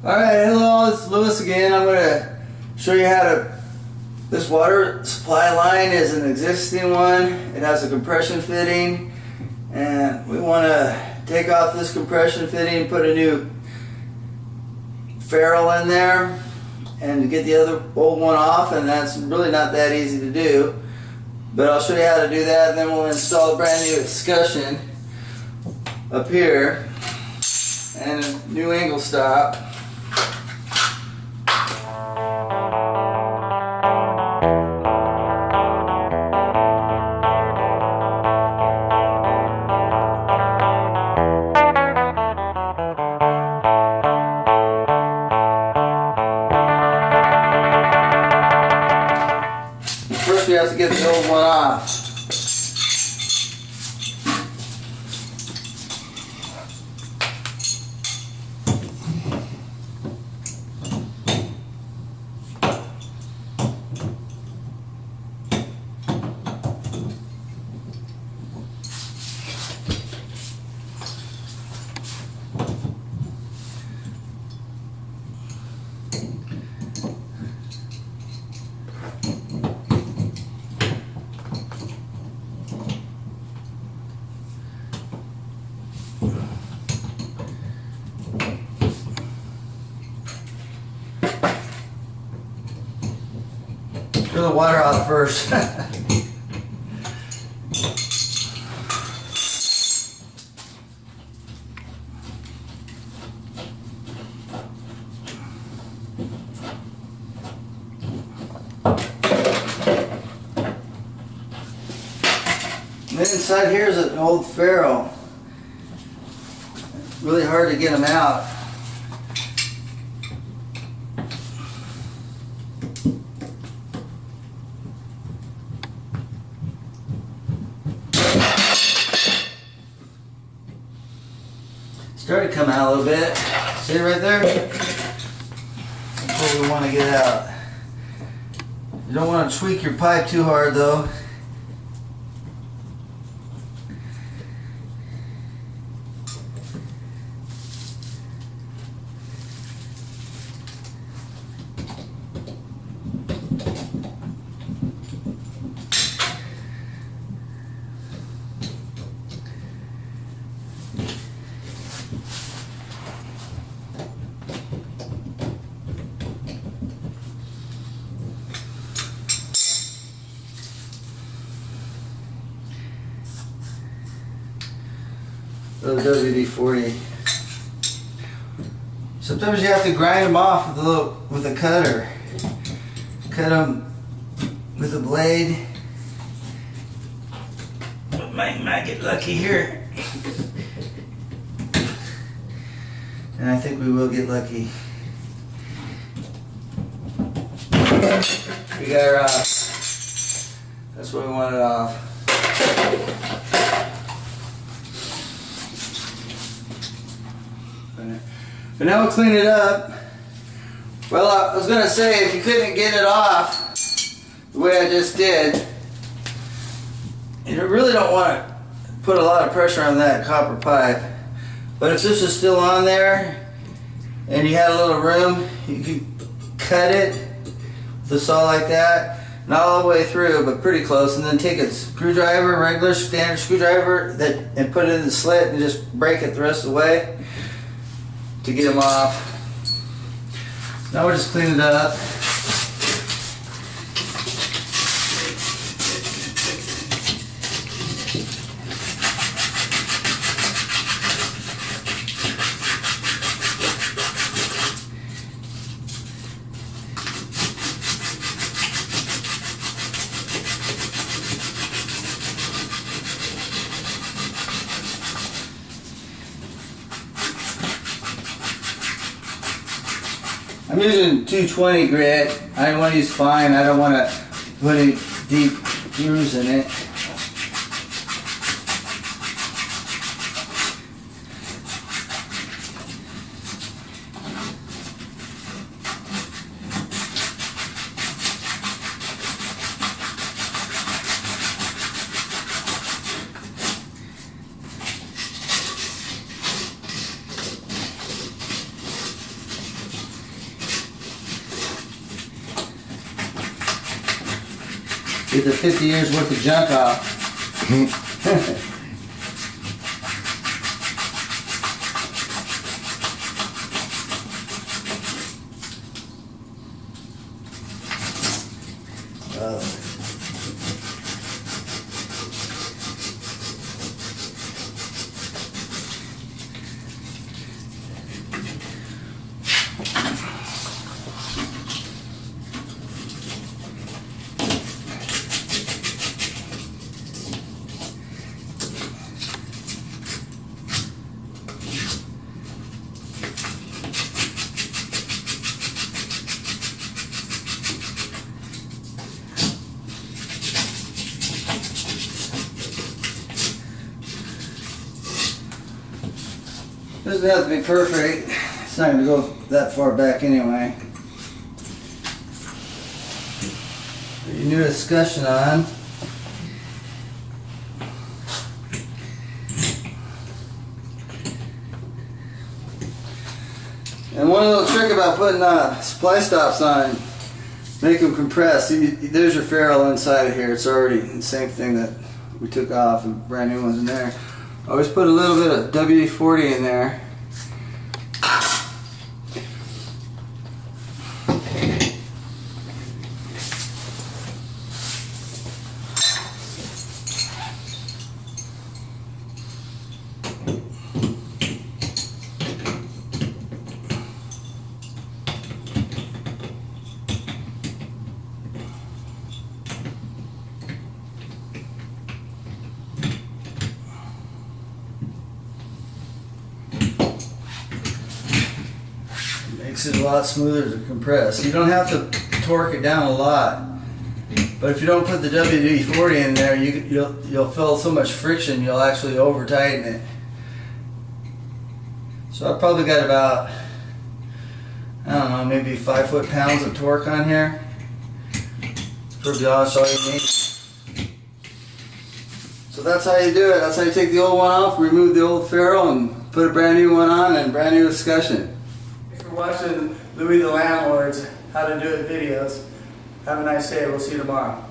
Alright, hello, it's Louis again. I'm going to show you how to... This water supply line is an existing one. It has a compression fitting. And we want to take off this compression fitting, put a new ferrule in there, and get the other old one off, and that's really not that easy to do. But I'll show you how to do that, and then we'll install a brand new escutcheon up here and a new angle stop. First we have to get the old one off. Turn the water off first. And then inside here is an old ferrule. Really hard to get them out. Started to come out a little bit. See it right there? That's what we want to get out. You don't want to tweak your pipe too hard though. The WD-40. Sometimes you have to grind them off with a cutter. Cut them with a blade. Might get lucky here. And I think we will get lucky. We got her off. That's what we wanted off. But now we'll clean it up. Well, I was going to say, if you couldn't get it off the way I just did, you really don't want to put a lot of pressure on that copper pipe. But if this is still on there and you had a little room, you could cut it with a saw like that, not all the way through, but pretty close, and then take a screwdriver, regular standard screwdriver, and put it in the slit and just break it the rest of the way to get them off. Now we'll just clean it up. I'm using 220 grit. I want to use fine. I don't want to put any deep grooves in it. Get the 50 years worth of junk off. Doesn't have to be perfect. It's not going to go that far back anyway. Your new discussion on. And one little trick about putting supply stops on, make them compress. See, there's your ferrule inside of here. It's already the same thing that we took off, and brand new ones in there. Always put a little bit of WD-40 in there. Makes it a lot smoother to compress. You don't have to torque it down a lot, but if you don't put the WD-40 in there, you'll feel so much friction you'll actually over tighten it. So I've probably got about, I don't know, maybe 5 foot-pounds of torque on here. It's pretty honest, all you need. So that's how you do it. That's how you take the old one off, remove the old ferrule, and put a brand new one on, and brand new discussion. Thanks for watching Louie the Landlord's How to Do It videos. Have a nice day. We'll see you tomorrow.